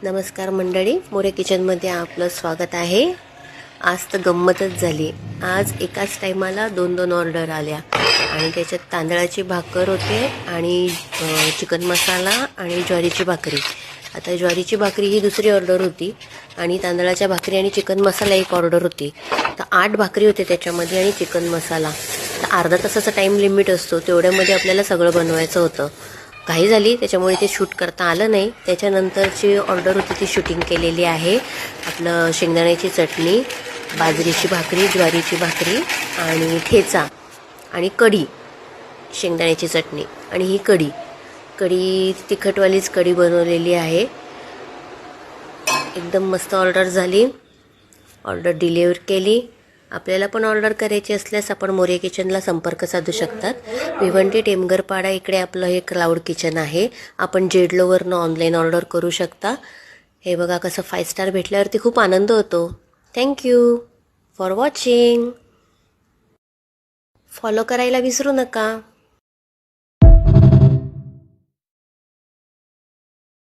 नमस्कार मंडळी, मोरे किचनमध्ये आपलं स्वागत आहे। आज तर गंमतच झाली। आज एकाच टायमाला दोन दोन ऑर्डर आल्या आणि त्याच्यात तांदळाची भाकर होते आणि चिकन मसाला आणि ज्वारीची भाकरी। आता ज्वारीची भाकरी ही दुसरी ऑर्डर होती आणि तांदळाच्या भाकरी आणि चिकन मसाला एक ऑर्डर होती। तर 8 भाकरी होते त्याच्यामध्ये आणि चिकन मसाला। तर अर्धा तासाचा टाइम लिमिट असतो, तेवढ्यामध्ये आपल्याला सगळं बनवायचं होतं। काही झाली त्याच्यामुळे ते शूट करता आलं नाही। त्याच्यानंतरची ऑर्डर होती ती शूटिंग केलेली आहे। आपलं शेंगदाण्याची चटणी, बाजरीची भाकरी, ज्वारीची भाकरी आणि ठेचा आणि कढी, शेंगदाण्याची चटणी आणि ही कढी तिखटवालीच कढी बनवलेली आहे। एकदम मस्त ऑर्डर झाली। ऑर्डर डिलिव्हर केली। आपल्याला पण ऑर्डर करायची असल्यास आपण मोरे किचनला संपर्क साधू शकतात। भिवंडी टेमघरपाडा इकडे आपलं हे क्लाउड किचन आहे। आपण जेडलोवरनं ऑनलाईन ऑर्डर करू शकता। हे बघा कसं 5 स्टार भेटल्यावरती खूप आनंद होतो। Thank you for watching. फॉलो करायला विसरू नका।